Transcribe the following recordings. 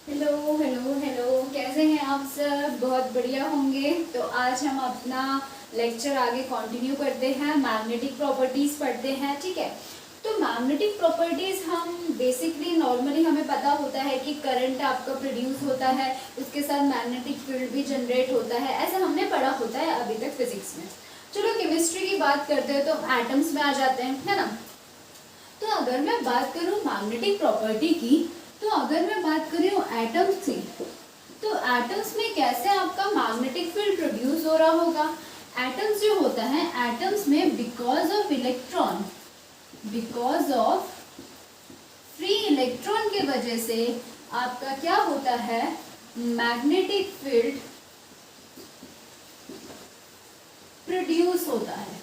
Hello hello hello, कैसे हैं आप सब? बहुत बढ़िया होंगे। तो आज हम अपना लेक्चर आगे कंटिन्यू करते हैं, मैग्नेटिक प्रॉपर्टीज पढ़ते हैं। ठीक है, तो मैग्नेटिक प्रॉपर्टीज हम बेसिकली नॉर्मली हमें पता होता है कि करंट आपका प्रोड्यूस होता है, उसके साथ मैग्नेटिक फील्ड भी जनरेट होता है, ऐसा हमने पढ़ा होता है अभी तक फिजिक्स में। चलो केमिस्ट्री की बात करते हैं तो एटम्स में आ जाते हैं, है ना। तो अगर मैं बात करूं मैग्नेटिक प्रॉपर्टी की, तो अगर मैं बात करूं एटम्स की, तो एटम्स में कैसे आपका मैग्नेटिक फील्ड प्रोड्यूस हो रहा होगा। एटम्स जो होता है, एटम्स में because of electron, because of free electron के वजह से आपका क्या होता है, मैग्नेटिक फील्ड प्रोड्यूस होता है,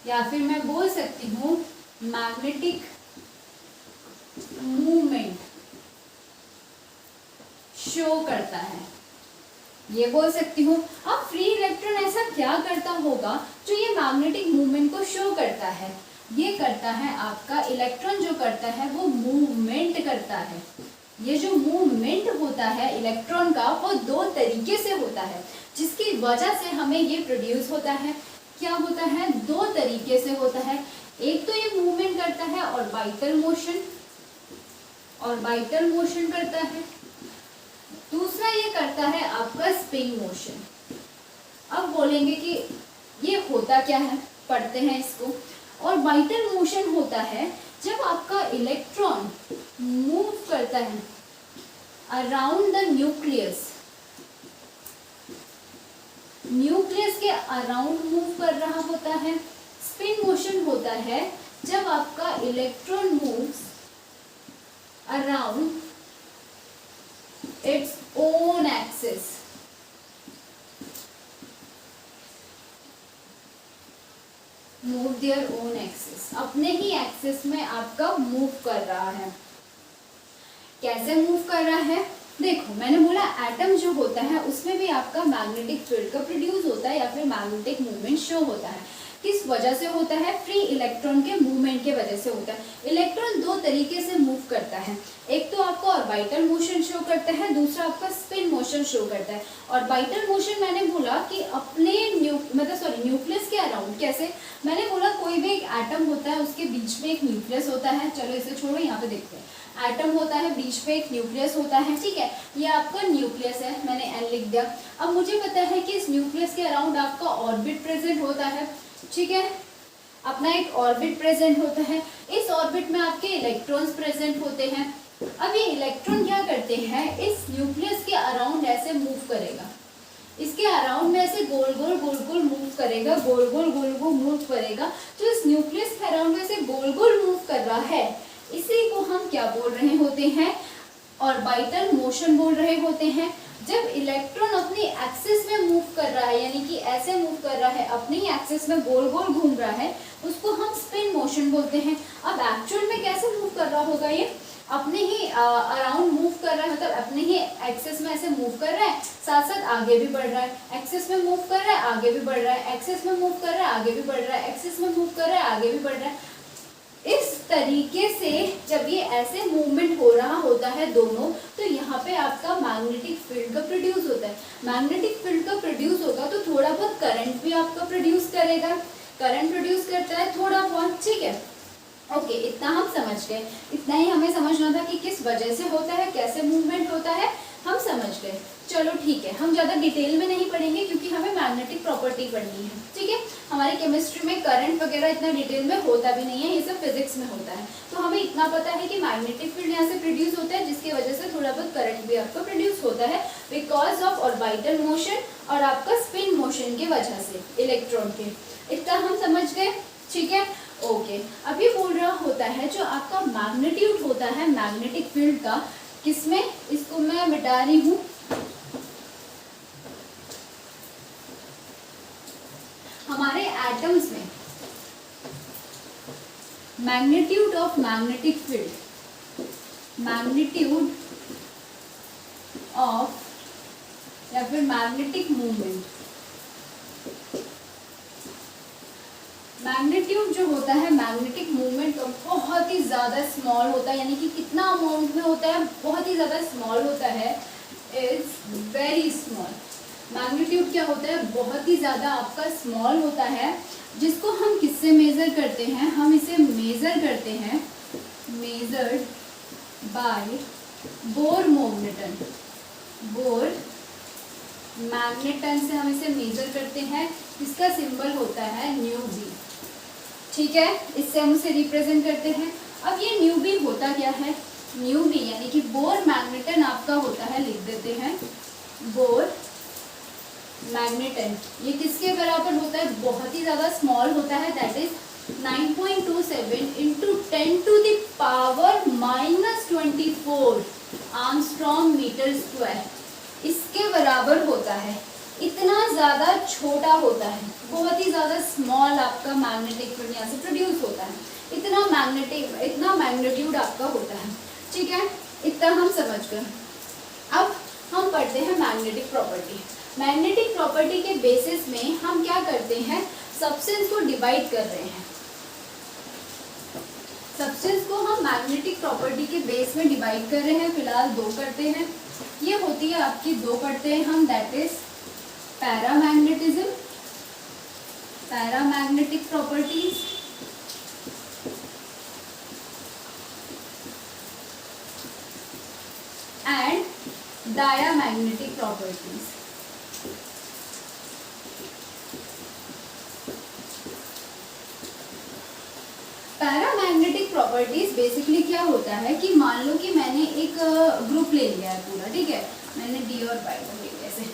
या फिर मैं बोल सकती हूँ मैग्नेटिक मूवमेंट शो करता है, ये बोल सकती हूँ। अब फ्री इलेक्ट्रॉन ऐसा क्या करता होगा जो ये मैग्नेटिक मूवमेंट को शो करता है? ये करता है आपका इलेक्ट्रॉन जो करता है वो मूवमेंट करता है। ये जो मूवमेंट होता है इलेक्ट्रॉन का वो दो तरीके से होता है, जिसकी वजह से हमें ये प्रोड्यूस होता है। क्या होता है? दो तरीके से होता है। एक तो ये मूवमेंट करता है ऑर्बिटल मोशन, ऑर्बिटल मोशन करता है। दूसरा ये करता है आपका स्पिन मोशन। अब बोलेंगे कि ये होता क्या है, पढ़ते हैं इसको। ऑर्बिटल मोशन होता है जब आपका इलेक्ट्रॉन मूव करता है अराउंड द न्यूक्लियस, न्यूक्लियस के अराउंड मूव कर रहा होता है। स्पिन मोशन होता है जब आपका electron moves around its own axis, move their own axis, अपने ही एक्सिस में आपका मूव कर रहा है। कैसे मूव कर रहा है? देखो मैंने बोला एटम जो होता है उसमें भी आपका मैग्नेटिक फील्ड का प्रोड्यूस होता है या फिर मैग्नेटिक मूवमेंट शो होता है। किस वजह से होता है? फ्री इलेक्ट्रॉन के मूवमेंट के वजह से होता है। इलेक्ट्रॉन दो तरीके से मूव करता है, एक तो आपको ऑर्बिटल मोशन शो करता है, दूसरा आपका स्पिन मोशन शो करता है। ऑर्बिटल मोशन मैंने बोला कि अपने न्यूक्लियस के अराउंड। कैसे? मैंने बोला कोई भी एक एटम होता है उसके बीच में एक न्यूक्लियस होता है। चलो इसे छोड़ो, यहाँ पे देखते हैं। एटम होता है, बीच में एक न्यूक्लियस होता है, ठीक है। ये आपका न्यूक्लियस है, मैंने एन लिख दिया। अब मुझे पता है कि इस न्यूक्लियस के अराउंड आपका ऑर्बिट प्रेजेंट होता है, ठीक है। अपना एक ऑर्बिट प्रेजेंट होता है, इस ऑर्बिट में आपके इलेक्ट्रॉन्स प्रेजेंट होते हैं। अब ये इलेक्ट्रॉन क्या करते हैं, इस न्यूक्लियस के अराउंड ऐसे मूव करेगा, इसके अराउंड में ऐसे गोल गोल गोल गोल मूव करेगा, गोल गोल गोल गोल मूव करेगा। तो इस न्यूक्लियस के अराउंड में ऐसे गोल गोल मूव कर रहा है, इसी को हम क्या बोल रहे होते हैं? ऑर्बिटल मोशन बोल रहे होते हैं। जब इलेक्ट्रॉन अपनी एक्सिस में मूव कर रहा है, यानी कि ऐसे मूव कर रहा है, अपनी एक्सिस में गोल गोल घूम रहा है, उसको हम स्पिन मोशन बोलते हैं। अब एक्चुअल में कैसे मूव कर रहा होगा? ये अपने ही अराउंड मूव कर रहा है, मतलब अपने ही एक्सिस में ऐसे मूव कर रहा है, साथ साथ आगे भी बढ़ रहा है। एक्सिस में मूव कर रहा है, आगे भी बढ़ रहा है, एक्सिस में मूव कर रहा है, आगे भी बढ़ रहा है, एक्सिस में मूव कर रहा है, आगे भी बढ़ रहा है। इस तरीके से जब ये ऐसे मूवमेंट हो रहा होता है दोनों, तो यहाँ पे आपका मैग्नेटिक फील्ड का प्रोड्यूस होता है। मैग्नेटिक फील्ड का प्रोड्यूस होगा तो थोड़ा बहुत करंट भी आपका प्रोड्यूस करेगा, करंट प्रोड्यूस करता है थोड़ा बहुत, ठीक है। ओके, इतना हम समझ गए। इतना ही हमें समझना था कि किस वजह से होता है, कैसे मूवमेंट होता है, हम समझ गए। चलो ठीक है, हम ज़्यादा डिटेल में नहीं पढ़ेंगे क्योंकि हमें मैग्नेटिक प्रॉपर्टी पढ़नी है, ठीक है। हमारी केमिस्ट्री में करंट वगैरह इतना डिटेल में होता भी नहीं है, ये सब फिजिक्स में होता है। तो हमें इतना पता है कि मैग्नेटिक फील्ड यहाँ से प्रोड्यूस होता है, जिसकी वजह से थोड़ा बहुत करंट भी आपका प्रोड्यूस होता है, बिकॉज ऑफ ऑर्बिटल मोशन और आपका स्पिन मोशन की वजह से इलेक्ट्रॉन के। इतना हम समझ गए, ठीक है। ओके, अभी बोल रहा होता है जो आपका मैग्नीट्यूड होता है मैग्नेटिक फील्ड का, किसमें? इसको मैं मिटा रही हूँ। हमारे एटम्स में magnitude of magnetic field, magnitude of या फिर मैग्नेटिक मूवमेंट मैग्नीट्यूड जो होता है मैग्नेटिक मूवमेंट का बहुत ही ज़्यादा स्मॉल होता है, यानी कि कितना अमाउंट में होता है, बहुत ही ज़्यादा स्मॉल होता है, इज वेरी स्मॉल। मैग्नीट्यूड क्या होता है, बहुत ही ज़्यादा आपका स्मॉल होता है, जिसको हम किससे मेज़र करते हैं, हम इसे मेज़र करते हैं measured by bore magneton. Bore magneton से हम इसे मेजर करते हैं, इसका सिंबल होता है न्यू बी। ठीक है, इससे हम उसे रिप्रेजेंट करते हैं। अब ये न्यू बी होता क्या है, न्यू बी यानी कि बोर मैग्नेटन आपका होता है, लिख देते हैं बोर मैग्नेटन। ये किसके बराबर होता है, बहुत ही ज्यादा स्मॉल होता है, that is 9.27 into 10 to the power -24 angstrom meter square, इसके बराबर होता है। इतना ज़्यादा छोटा होता है, बहुत ही ज़्यादा स्मॉल आपका मैग्नेटिक फील्ड यहाँ से प्रोड्यूस होता है, इतना मैग्नीट्यूड आपका होता है। ठीक है, इतना हम समझ गए। अब हम पढ़ते हैं मैग्नेटिक प्रॉपर्टी। मैग्नेटिक प्रॉपर्टी के बेसिस में हम क्या करते हैं, सब्सटेंस को डिवाइड कर रहे हैं। सब्सटेंस को हम मैग्नेटिक प्रॉपर्टी के बेस में डिवाइड कर रहे हैं, फिलहाल दो करते हैं। ये होती है आपकी, दो पढ़ते हैं हम, that is paramagnetism, paramagnetic properties and diamagnetic properties. Paramagnetic properties basically क्या होता है कि मान लो कि मैंने एक ग्रुप ले लिया है पूरा, ठीक है, मैंने डी ऑर्बिटल ले लिया ऐसे,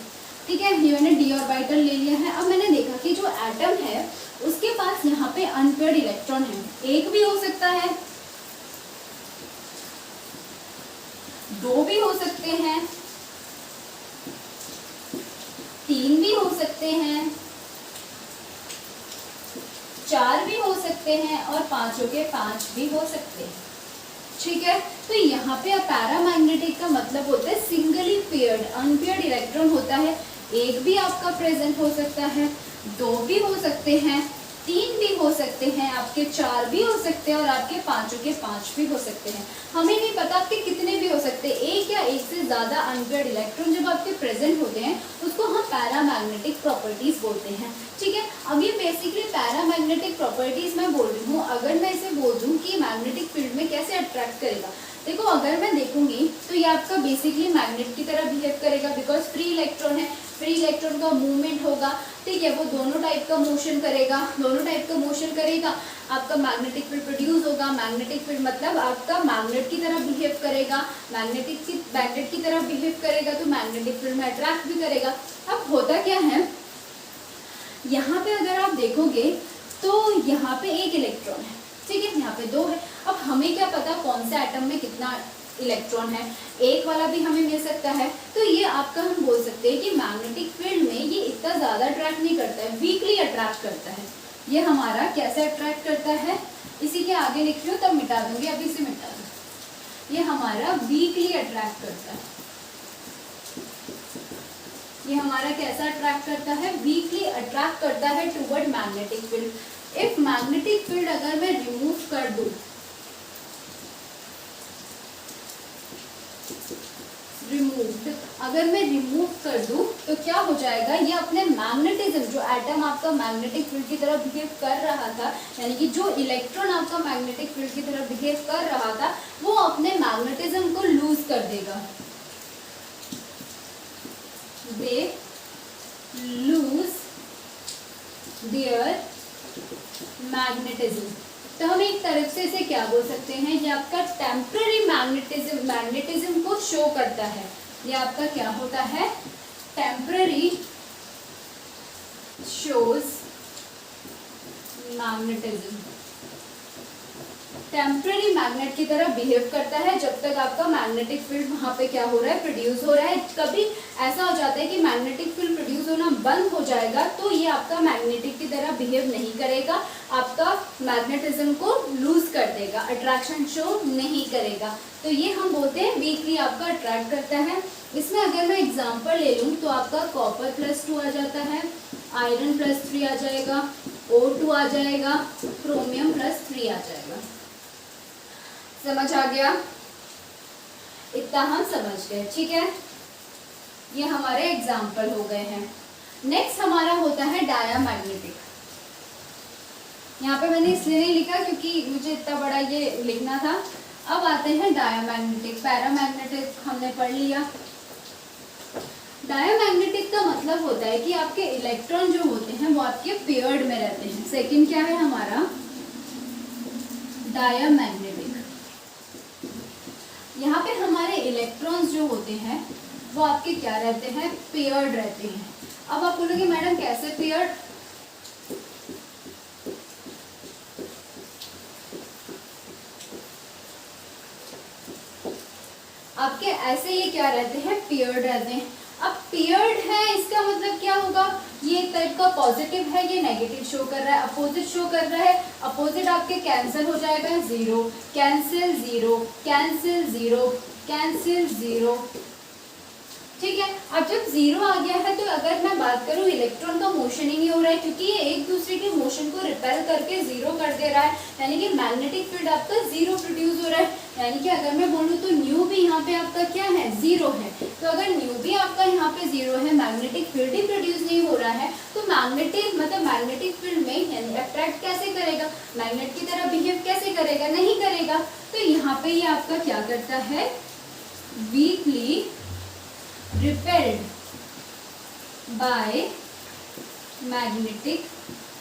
ठीक है, ये मैंने डी ऑर्बिटल ले लिया है। अब मैंने देखा कि जो एटम है उसके पास यहाँ पे अनपेयर्ड इलेक्ट्रॉन है, एक भी हो सकता है, दो भी हो सकते हैं, तीन भी हो सकते हैं, चार भी हो सकते हैं और पांचों के पांच भी हो सकते हैं। ठीक है, तो यहाँ पे पैरामैग्नेटिक का मतलब होता है सिंगली पेयर्ड, अनपेयर्ड इलेक्ट्रॉन होता है, एक भी आपका प्रेजेंट हो सकता है, दो भी हो सकते हैं, तीन भी हो सकते हैं, आपके चार भी हो सकते हैं और आपके पांचों के पांच भी हो सकते हैं। हमें नहीं पता आपके कितने भी हो सकते हैं, एक या एक से ज्यादा अनपेयर्ड इलेक्ट्रॉन जब आपके प्रेजेंट होते हैं उसको हम पैरामैग्नेटिक प्रॉपर्टीज बोलते हैं। ठीक है, अब ये बेसिकली पैरामैग्नेटिक प्रॉपर्टीज मैं बोल रही हूँ। अगर मैं इसे बोल दूँ कि मैग्नेटिक फील्ड में कैसे अट्रैक्ट करेगा, देखो अगर मैं देखूंगी तो ये आपका बेसिकली मैग्नेट की तरह बिहेव करेगा, बिकॉज फ्री इलेक्ट्रॉन है, फ्री इलेक्ट्रॉन का मूवमेंट होगा, ठीक है, वो दोनों टाइप का मोशन करेगा, दोनों टाइप का मोशन करेगा, आपका मैग्नेटिक फील्ड प्रोड्यूस होगा। मैग्नेटिक फील्ड मतलब आपका मैग्नेट की तरह बिहेव करेगा, मैग्नेट की तरह बिहेव करेगा तो मैग्नेटिक फील्ड में अट्रैक्ट भी करेगा। अब होता क्या है, यहाँ पे अगर आप देखोगे तो यहाँ पे एक इलेक्ट्रॉन है, ठीक है, यहाँ पे दो है। अब हमें क्या पता कौन से एटम में कितना इलेक्ट्रॉन है, एक वाला भी हमें मिल सकता है, तो ये आपका हम बोल सकते हैं कि मैग्नेटिक फील्ड में ये इतना ज़्यादा अट्रैक्ट नहीं करता है, वीकली अट्रैक्ट करता है। ये हमारा कैसे अट्रैक्ट करता है, इसी के आगे लिख रही हूँ तब मिटा दूंगी, अभी इसे मिटा दूँ। ये हमारा वीकली अट्रैक्ट करता है, ये हमारा कैसा अट्रैक्ट करता है, वीकली अट्रैक्ट करता है toward magnetic field. If magnetic field अगर मैं रिमूव कर दूं, अगर मैं रिमूव कर दूं तो क्या हो जाएगा, ये अपने मैग्नेटिज्म, जो एटम आपका मैग्नेटिक फील्ड की तरह बिहेव कर रहा था, यानी कि जो इलेक्ट्रॉन आपका मैग्नेटिक फील्ड की तरह बिहेव कर रहा था, वो अपने मैग्नेटिज्म को लूज कर देगा। They lose their magnetism. तो हम एक तरफ से इसे क्या बोल सकते हैं, ये आपका टेम्पररी मैग्नेटिज्म को शो करता है। ये आपका क्या होता है, temporary shows magnetism, temporary magnet की तरह बिहेव करता है जब तक आपका मैग्नेटिक फील्ड वहां पे क्या हो रहा है, प्रोड्यूस हो रहा है। कभी ऐसा हो जाता है कि मैग्नेटिक फील्ड प्रोड्यूस होना बंद हो जाएगा तो ये आपका मैग्नेटिक की तरह बिहेव नहीं करेगा, आपका मैग्नेटिज्म को लूज कर देगा, अट्रैक्शन शो नहीं करेगा। तो ये हम बोलते हैं वीकली आपका अट्रैक्ट करता है। इसमें अगर मैं एग्जाम्पल ले लूँ तो आपका कॉपर +2 आ जाता है, आयरन +3 आ जाएगा, O2 आ जाएगा, क्रोमियम +3 आ जाएगा। समझ आ गया? इतना हम समझ गए, ठीक है। ये हमारे एग्जाम्पल हो गए हैं। नेक्स्ट हमारा होता है डायामैग्नेटिक। यहाँ पे मैंने इसलिए नहीं लिखा क्योंकि मुझे इतना बड़ा ये लिखना था। अब आते हैं डायामैग्नेटिक। पैरामैग्नेटिक हमने पढ़ लिया। डायामैग्नेटिक का मतलब होता है कि आपके इलेक्ट्रॉन जो होते हैं वो आपके पेयर्ड में रहते हैं। सेकंड क्या है हमारा? डायामैग्नेटिक। यहाँ पे हमारे इलेक्ट्रॉन्स जो होते हैं वो आपके क्या रहते हैं? पेयर्ड रहते हैं। अब आप बोलोगे मैडम कैसे पेयर्ड? आपके ऐसे ये क्या रहते हैं? पेयर्ड रहते हैं। अब पेयर्ड है इसका मतलब क्या होगा? ये टाइप का पॉजिटिव है, ये नेगेटिव शो कर रहा है, अपोजिट शो कर रहा है। अपोजिट आपके कैंसिल हो जाएगा, 0 कैंसिल 0 कैंसिल 0 कैंसिल 0, ठीक है। अब जब 0 आ गया है तो अगर मैं बात करूं इलेक्ट्रॉन का मोशन ही नहीं हो रहा है क्योंकि ये एक दूसरे के मोशन को रिपेल करके 0 कर दे रहा है, यानी कि मैग्नेटिक फील्ड आपका 0 प्रोड्यूस हो रहा है। यानी कि अगर मैं बोलूँ तो न्यू भी यहाँ पे आपका क्या है? 0 है। तो अगर न्यू भी आपका यहाँ पे 0 है, मैग्नेटिक फील्ड ही प्रोड्यूस नहीं हो रहा है, तो मैग्नेटिक फील्ड में यानी अट्रैक्ट कैसे करेगा? मैग्नेट की तरह बिहेव कैसे करेगा? नहीं करेगा। तो यहाँ पे ये आपका क्या करता है? Weekly repelled by magnetic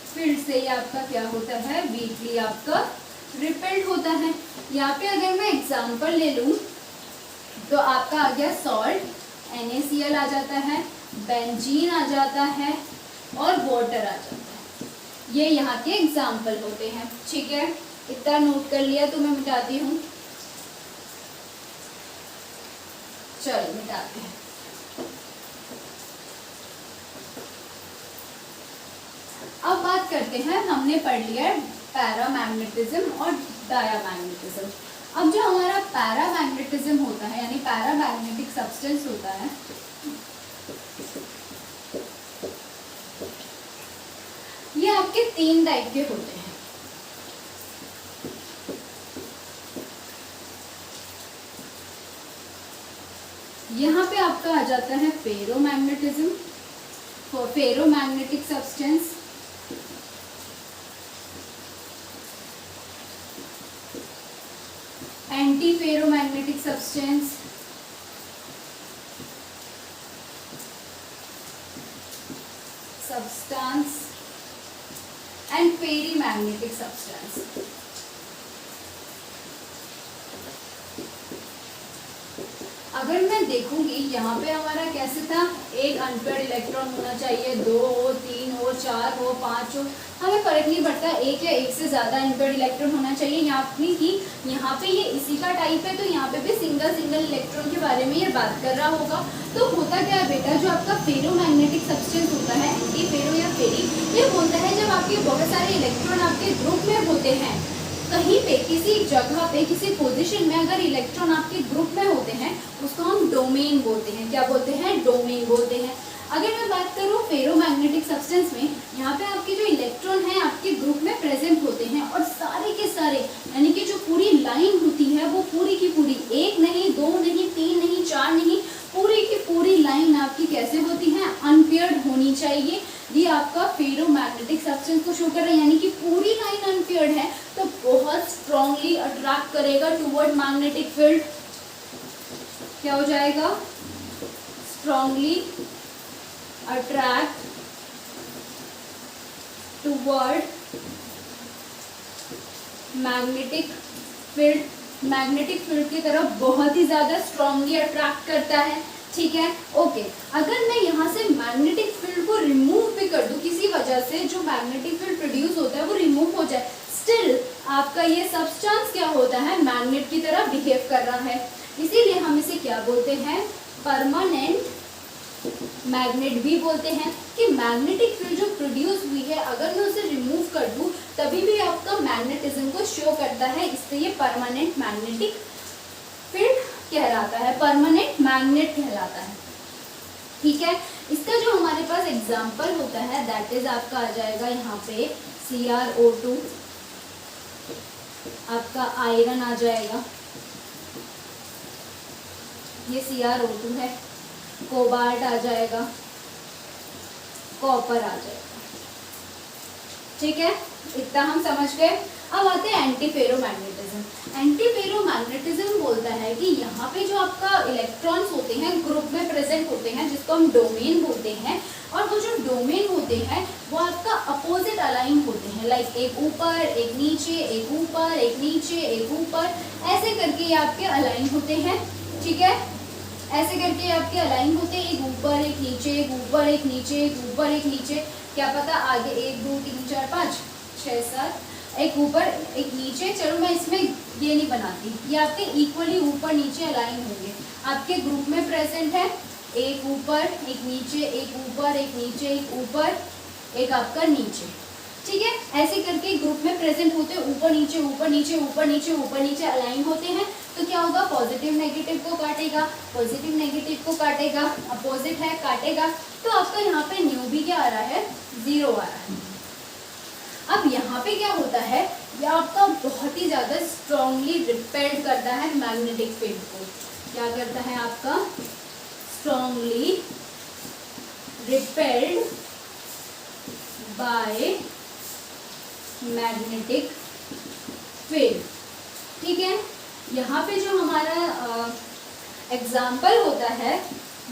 field से ये आपका क्या होता है? वीकली आपका रिपेल्ड होता है। यहाँ पे अगर मैं एग्जांपल ले लूँ तो आपका आ गया सॉल्ट, NaCl आ जाता है, बेंजीन आ जाता है और वाटर आ जाता है। ये यहाँ के एग्जांपल होते हैं, ठीक है। इतना नोट कर लिया तो मैं मिटाती हूँ। चलो मिटाते हैं। अब बात करते हैं, हमने पढ़ लिया पैरामैग्नेटिज्म और डायामैग्नेटिज्म। अब जो हमारा पैरामैग्नेटिज्म होता है यानी पैरामैग्नेटिक सब्सटेंस होता है, ये आपके 3 टाइप के होते हैं। यहाँ पे आपका आ जाता है ferromagnetism, ferromagnetic substance, anti ferromagnetic substance, substance and ferrimagnetic substance. अगर मैं देखूंगी यहाँ पे हमारा कैसे था? एक अनपेयर्ड इलेक्ट्रॉन होना चाहिए, 2 हो, 3 हो, 4 हो, 5 हो, हमें फर्क नहीं पड़ता, एक या एक से ज्यादा अनपेयर्ड इलेक्ट्रॉन होना चाहिए। यहाँ पे ये इसी का टाइप है तो यहाँ पे भी सिंगल इलेक्ट्रॉन के बारे में ये बात कर रहा होगा। तो होता क्या है बेटा, जो आपका फेरोमैग्नेटिक सब्सटेंस होता है, एंटी फेरो या फेरी, ये बोलता है जब आपके बहुत सारे इलेक्ट्रॉन आपके ग्रुप में होते हैं, कहीं पे किसी जगह पे किसी पोजीशन में अगर इलेक्ट्रॉन आपके ग्रुप में होते हैं उसको हम डोमेन बोलते हैं। क्या बोलते हैं? डोमेन बोलते हैं। अगर मैं बात करूँ फेरोमैग्नेटिक सब्सटेंस में, यहाँ पे आपके जो इलेक्ट्रॉन हैं आपके ग्रुप में प्रेजेंट होते हैं और सारे के सारे यानी कि जो पूरी लाइन होती है वो पूरी की पूरी, 1 नहीं, 2 नहीं, 3 नहीं, 4 नहीं, पूरी की पूरी लाइन आपकी कैसे होती है? अनपेयर्ड होनी चाहिए। ये आपका फेरोमैग्नेटिक सब्सटेंस को शो कर रहा है, यानी कि पूरी लाइन अनपेयर्ड है तो बहुत स्ट्रांगली अट्रैक्ट करेगा टुवर्ड मैग्नेटिक फील्ड। क्या हो जाएगा? Strongly attract toward magnetic field. Magnetic field की तरफ बहुत ही ज्यादा स्ट्रांगली अट्रैक्ट करता है, ठीक है। ओके, अगर मैं यहाँ से मैग्नेटिक फील्ड को रिमूव भी कर दूं, किसी वजह से जो मैग्नेटिक फील्ड प्रोड्यूस होता है वो रिमूव हो जाए, स्टिल आपका ये सब्सटेंस क्या होता है? मैग्नेट की तरह बिहेव कर रहा है। इसीलिए हम इसे क्या बोलते हैं? परमानेंट मैग्नेट भी बोलते हैं। कि मैग्नेटिक फील्ड जो प्रोड्यूस हुई है अगर मैं उसे रिमूव कर दूं तभी भी आपका मैग्नेटिज्म को शो करता है, इससे ये परमानेंट मैग्नेटिक फील्ड कहलाता है, परमानेंट मैग्नेट कहलाता है, ठीक है। इसका जो हमारे पास एग्जाम्पल होता है दैट इज आपका आ जाएगा यहाँ पे CrO2 आपका आयरन आ जाएगा, ये CrO2 है। कोबाल्ट आ जाएगा, कॉपर आ जाएगा। ठीक है, इतना हम समझ गए। अब आते हैं एंटी फेरोमैग्नेटिज्म। एंटी फेरोमैग्नेटिज्म बोलता है कि यहाँ पे जो आपका इलेक्ट्रॉन्स होते हैं ग्रुप में प्रेजेंट होते हैं, जिसको हम डोमेन बोलते हैं, और वो जो डोमेन होते हैं वो आपका अपोजिट अलाइन होते हैं। लाइक एक ऊपर एक नीचे, एक ऊपर एक नीचे, एक ऊपर, ऐसे करके ये आपके अलाइन होते हैं। ठीक है, ऐसे करके आपके अलाइन होते हैं, एक ऊपर एक नीचे, एक ऊपर एक नीचे, एक ऊपर एक नीचे। क्या पता आगे 1 2 3 4 5 6 7, एक ऊपर एक नीचे। चलो मैं इसमें ये नहीं बनाती, ये आपके इक्वली ऊपर नीचे अलाइन होंगे। आपके ग्रुप में प्रेजेंट है एक ऊपर एक नीचे, एक ऊपर एक नीचे, एक ऊपर एक आपका नीचे। ठीक है, ऐसे करके ग्रुप में प्रेजेंट होते ऊपर नीचे ऊपर नीचे ऊपर नीचे ऊपर नीचे अलाइन होते हैं। तो क्या होगा, पॉजिटिव नेगेटिव को काटेगा, पॉजिटिव नेगेटिव को काटेगा, अपोजिट है काटेगा। तो आपका यहाँ पे न्यू भी क्या आ रहा है, 0 आ रहा है। अब यहाँ पे क्या होता है, ये आपका बहुत ही ज्यादा स्ट्रॉन्गली रिपेल्ड करता है मैग्नेटिक फील्ड को। क्या करता है आपका, strongly repelled by magnetic field. ठीक है, यहाँ पे जो हमारा एग्जाम्पल होता है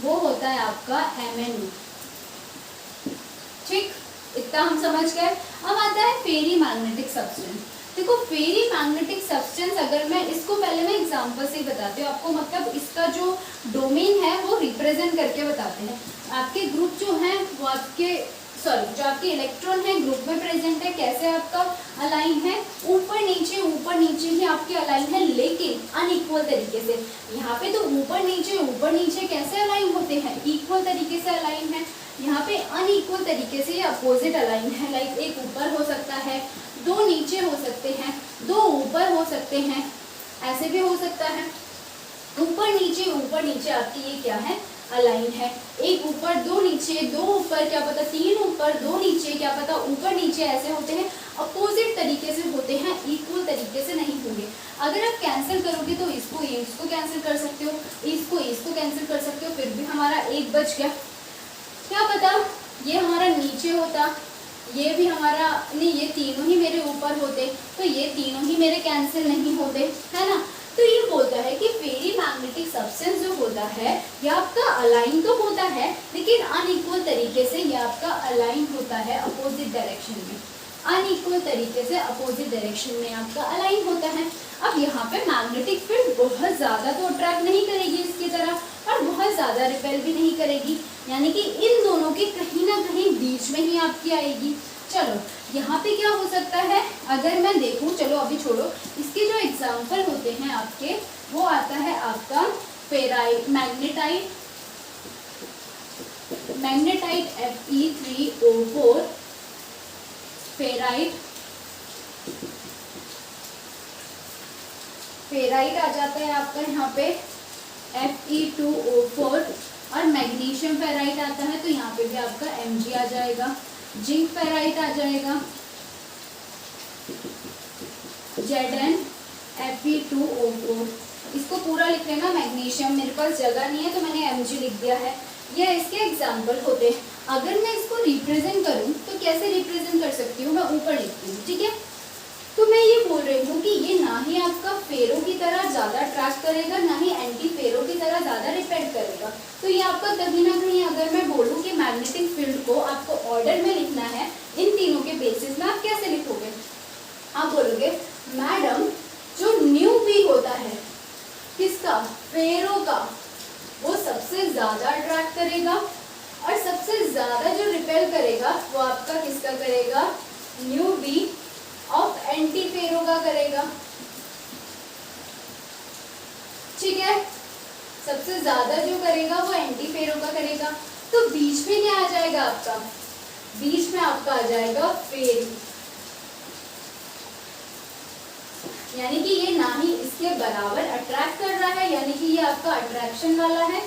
वो होता है आपका MnO। ठीक, इतना हम समझ गए। अब आता है फेरी मैग्नेटिक सब्सटेंस। देखो फेरी मैग्नेटिक सब्सटेंस, अगर मैं इसको पहले मैं एग्जांपल से बताती हूँ आपको, मतलब इसका जो डोमेन है वो रिप्रेजेंट करके बताते हैं। आपके ग्रुप जो हैं वो आपके जो आपके इलेक्ट्रॉन है ग्रुप में प्रेजेंट है, कैसे आपका अलाइन है, ऊपर नीचे ही आपके अलाइन है, लेकिन अनइक्वल तरीके से। यहाँ पे तो ऊपर नीचे कैसे अलाइन होते हैं, इक्वल तरीके से अलाइन है। यहाँ पे अनइक्वल तरीके से अपोजिट अलाइन है। लाइक एक ऊपर हो सकता है, 2 नीचे हो सकते हैं, 2 ऊपर हो सकते हैं, ऐसे भी हो सकता है। ऊपर नीचे आपकी ये क्या है, अलाइन है। एक ऊपर 2 नीचे, 2 ऊपर, क्या पता 3 ऊपर 2 नीचे, क्या पता ऊपर नीचे, ऐसे होते हैं। अपोजिट तरीके से होते हैं, इक्वल तरीके से नहीं होंगे। अगर आप कैंसिल करोगे तो इसको कैंसिल कर सकते हो, इसको कैंसिल कर सकते हो, फिर भी हमारा एक बच गया। क्या पता ये हमारा नीचे होता, ये भी हमारा नहीं, ये तीनों ही मेरे ऊपर होते, तो ये तीनों ही मेरे कैंसिल नहीं होते, है ना। तो ये बोलता है कि फेरी मैग्नेटिक सब्सटेंस जो होता है ये आपका अलाइन तो होता है, लेकिन अनइक्वल तरीके से ये आपका अलाइन होता है अपोजिट डायरेक्शन में। अनइक्वल तरीके से अपोजिट डायरेक्शन में आपका अलाइन होता है। अब यहाँ पे मैग्नेटिक फील्ड बहुत ज़्यादा तो अट्रैक्ट नहीं करेगी इसकी तरफ और बहुत ज़्यादा रिपेल भी नहीं करेगी, यानी कि इन दोनों के कहीं ना कहीं बीच में ही आपकी आएगी। चलो यहाँ पे क्या हो सकता है, अगर मैं देखूँ, चलो अभी छोड़ो, इसके जो एग्जाम्पल होते हैं आपके वो आता है आपका फेराइट, मैग्नेटाइट Fe3O4, फेराइट आ जाता है आपका यहाँ पे Fe2O4, और मैग्नीशियम फेराइट आता है तो यहाँ पे भी आपका Mg आ जाएगा। जिंक फेराइट आ जाएगा Zn Fe2O4। इसको पूरा लिख लेना, मैग्नीशियम मेरे पास जगह नहीं है तो मैंने Mg लिख दिया है। ये इसके एग्जाम्पल होते हैं। अगर मैं इसको रिप्रेजेंट करूं तो कैसे रिप्रेजेंट कर सकती हूँ, मैं ऊपर लिखती हूँ। ठीक है, तो मैं ये बोल रही हूँ कि ये ना ही आपका फेरो की तरह ज्यादा ट्रैक करेगा, ना ही एंटी फेरो की तरह ज्यादा रिपेल करेगा। तो ये आपका कहीं ना कहीं, अगर मैं बोलूँ कि मैग्नेटिक फील्ड को आपको ऑर्डर में लिखना है इन तीनों के बेसिस में, आप कैसे लिखोगे, आप बोलोगे मैडम जो न्यू बी होता है किसका, फेरो का, वो सबसे ज्यादा अट्रैक्ट करेगा, और सबसे ज्यादा जो रिपेल करेगा वो आपका किसका करेगा, न्यू बी ऑफ एंटी फेरो का करेगा। ठीक है, सबसे ज्यादा जो करेगा वो एंटी फेरो का करेगा। तो बीच में क्या आ जाएगा आपका, बीच में आपका आ जाएगा फेरी, यानी कि ये ना ही इसके बराबर अट्रैक्ट कर रहा है, यानी कि ये आपका अट्रैक्शन वाला है,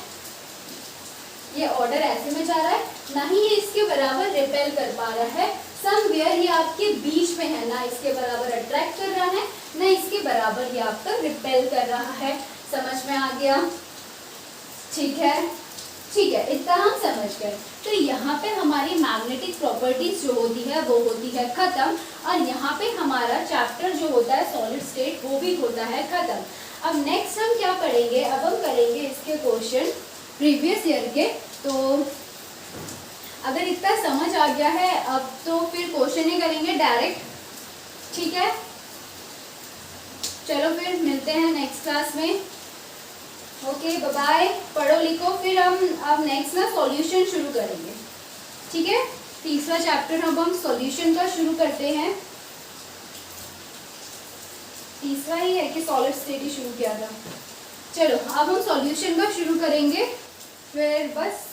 ये ऑर्डर ऐसे में जा रहा है, ना ही ये इसके बराबर रिपेल कर पा रहा है। समवेयर ये आपके बीच में है, ना इसके बराबर अट्रैक्ट कर रहा है ना इसके बराबर ये आपका रिपेल कर रहा है। समझ में आ गया? ठीक है, ठीक है, इतना हम समझ गए। तो यहाँ पे हमारी मैग्नेटिक प्रॉपर्टीज जो होती है वो होती है खत्म, और यहाँ पे हमारा चैप्टर जो होता है सॉलिड स्टेट वो भी होता है खत्म। अब नेक्स्ट हम क्या पढ़ेंगे, अब हम करेंगे इसके क्वेश्चन प्रीवियस ईयर के। तो अगर इतना समझ आ गया है अब तो फिर क्वेश्चन ही करेंगे डायरेक्ट, ठीक है? चलो फिर मिलते हैं नेक्स्ट क्लास में। ओके, बाय बाय, पढ़ो लिखो, फिर हम अब नेक्स्ट ना सॉल्यूशन शुरू करेंगे, ठीक है? तीसरा चैप्टर अब हम सॉल्यूशन का शुरू करते हैं। तीसरा ही है कि सॉलिड स्टेट ही शुरू किया था? चलो अब हम सॉल्यूशन का शुरू करेंगे, फिर बस